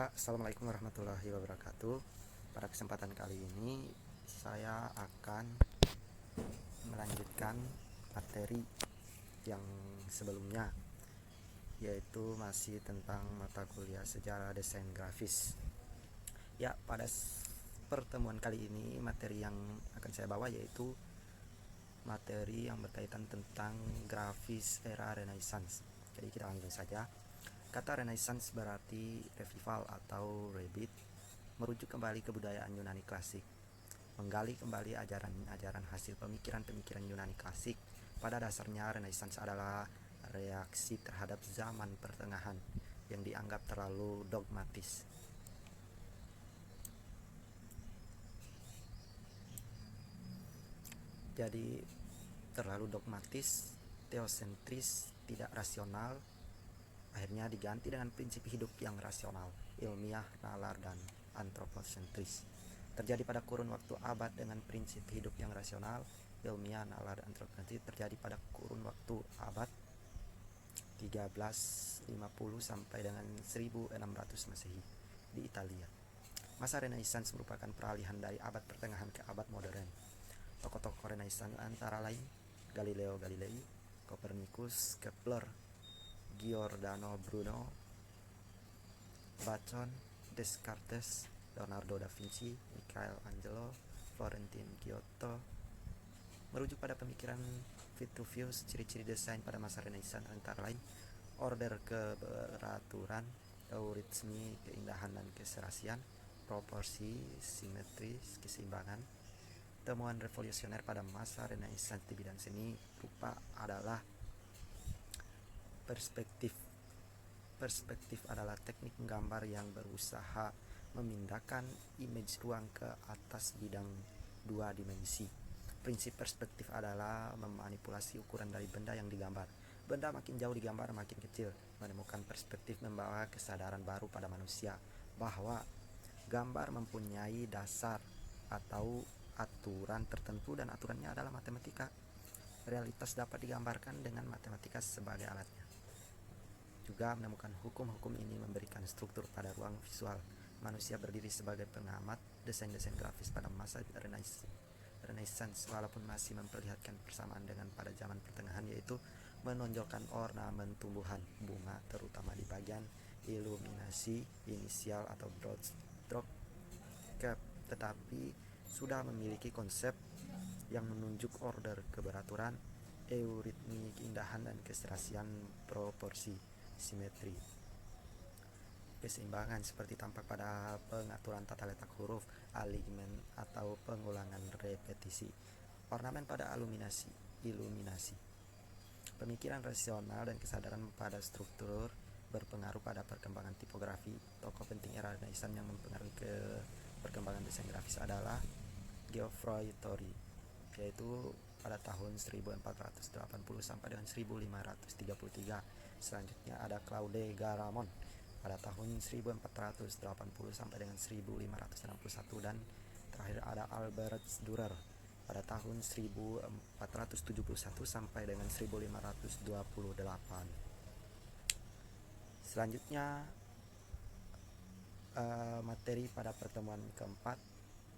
Ya, assalamualaikum warahmatullahi wabarakatuh. Pada kesempatan kali ini saya akan melanjutkan materi yang sebelumnya, yaitu masih tentang mata kuliah sejarah desain grafis. Ya, pada pertemuan kali ini materi yang akan saya bawa yaitu materi yang berkaitan tentang grafis era Renaissance. Jadi kita langsung saja. Kata Renaissance berarti revival atau rebirth, merujuk kembali kebudayaan Yunani klasik, menggali kembali ajaran-ajaran hasil pemikiran-pemikiran Yunani klasik. Pada dasarnya Renaissance adalah reaksi terhadap zaman pertengahan yang dianggap terlalu dogmatis. Jadi terlalu dogmatis, teosentris, tidak rasional, akhirnya diganti dengan prinsip hidup yang rasional, ilmiah, nalar, dan antroposentris. Terjadi pada kurun waktu abad dengan prinsip hidup yang rasional, ilmiah, nalar, dan antroposentris terjadi pada kurun waktu abad 1350 sampai dengan 1600 Masehi di Italia. Masa Renaissance merupakan peralihan dari abad pertengahan ke abad modern. Tokoh-tokoh Renaissance antara lain Galileo Galilei, Copernicus, Kepler, Giordano Bruno, Bacon, Descartes, Leonardo da Vinci, Michelangelo, Florentine Giotto. Merujuk pada pemikiran Vitruvius, ciri-ciri desain pada masa Renaissance antara lain order, keberaturan, eurismi, keindahan dan keserasian, proporsi, simetri, keseimbangan. Temuan revolusioner pada masa Renaissance di bidang seni rupa adalah perspektif. Perspektif adalah teknik menggambar yang berusaha memindahkan image ruang ke atas bidang dua dimensi. Prinsip perspektif adalah memanipulasi ukuran dari benda yang digambar. Benda makin jauh digambar makin kecil. Menemukan perspektif membawa kesadaran baru pada manusia bahwa gambar mempunyai dasar atau aturan tertentu dan aturannya adalah matematika. Realitas dapat digambarkan dengan matematika sebagai alatnya. Juga menemukan hukum-hukum ini memberikan struktur pada ruang visual. Manusia berdiri sebagai pengamat desain-desain grafis pada masa Renaissance, walaupun masih memperlihatkan persamaan dengan pada zaman pertengahan, yaitu menonjolkan ornamen tumbuhan, bunga, terutama di bagian iluminasi inisial atau stroke cap, tetapi sudah memiliki konsep yang menunjuk order, keberaturan, euritmi, keindahan dan keserasian, proporsi, simetri, keseimbangan seperti tampak pada pengaturan tata letak huruf, alignment atau pengulangan repetisi. Ornamen pada iluminasi. Pemikiran rasional dan kesadaran pada struktur berpengaruh pada perkembangan tipografi. Tokoh penting era Renaissance yang mempengaruhi ke perkembangan desain grafis adalah Geoffroy Tory, yaitu pada tahun 1480 sampai dengan 1533. Selanjutnya ada Claude Garamond pada tahun 1480 sampai dengan 1561, dan terakhir ada Albert Dürer pada tahun 1471 sampai dengan 1528. Selanjutnya materi pada pertemuan keempat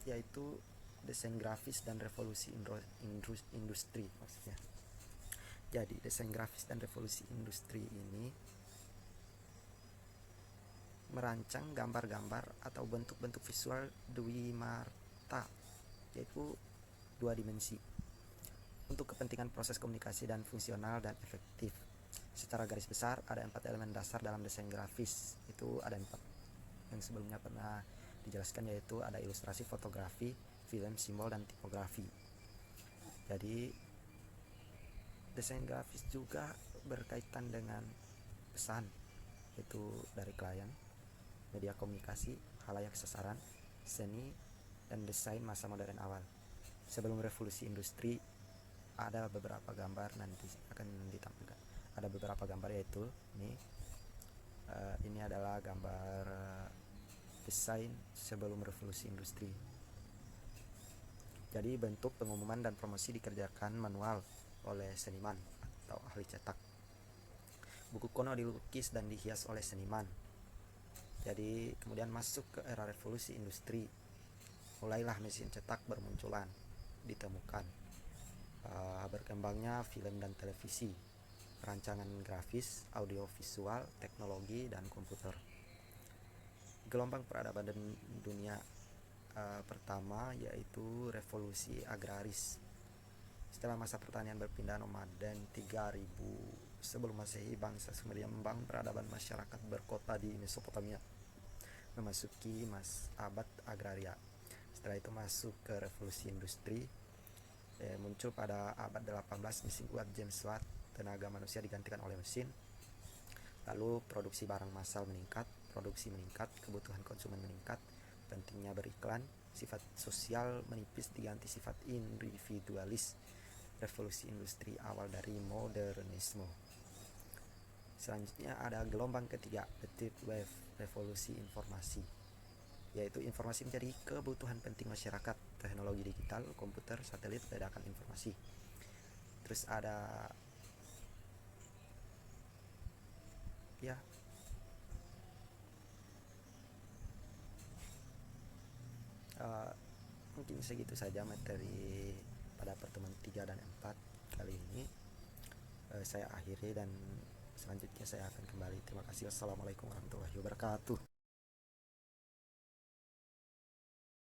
yaitu desain grafis dan revolusi industri maksudnya. Jadi desain grafis dan revolusi industri ini merancang gambar-gambar atau bentuk-bentuk visual dwimarta, yaitu dua dimensi, untuk kepentingan proses komunikasi dan fungsional dan efektif. Secara garis besar ada 4 elemen dasar dalam desain grafis. Itu ada 4 yang sebelumnya pernah dijelaskan, yaitu ada ilustrasi, fotografi, film, simbol, dan tipografi. Jadi desain grafis juga berkaitan dengan pesan, yaitu dari klien, media komunikasi, khalayak sasaran, seni, dan desain masa modern awal. Sebelum revolusi industri ada beberapa gambar nanti akan ditampilkan. Ada beberapa gambar, yaitu ini adalah gambar desain sebelum revolusi industri. Jadi bentuk pengumuman dan promosi dikerjakan manual oleh seniman atau ahli cetak. Buku kuno dilukis dan dihias oleh seniman. Jadi kemudian masuk ke era revolusi industri, mulailah mesin cetak bermunculan, ditemukan. Berkembangnya film dan televisi, rancangan grafis, audiovisual, teknologi, dan komputer. Gelombang peradaban dunia pertama yaitu revolusi agraris. Setelah masa pertanian berpindah nomaden 3000 sebelum Masehi, bangsa Sumeria membangun peradaban masyarakat berkota di Mesopotamia, memasuki abad agraria. Setelah itu masuk ke revolusi industri, muncul pada abad 18 mesin uap James Watt, tenaga manusia digantikan oleh mesin. Lalu produksi barang massal meningkat, produksi meningkat, kebutuhan konsumen meningkat, pentingnya beriklan, sifat sosial menipis diganti sifat individualis. Revolusi industri awal dari modernisme. Selanjutnya ada gelombang ketiga, the third wave, revolusi informasi, yaitu informasi menjadi kebutuhan penting masyarakat, teknologi digital, komputer, satelit, ledakan informasi. Terus ada mungkin segitu saja materi pada pertemuan 3 dan 4 kali ini. Saya akhiri dan selanjutnya saya akan kembali. Terima kasih. Wassalamualaikum warahmatullahi wabarakatuh.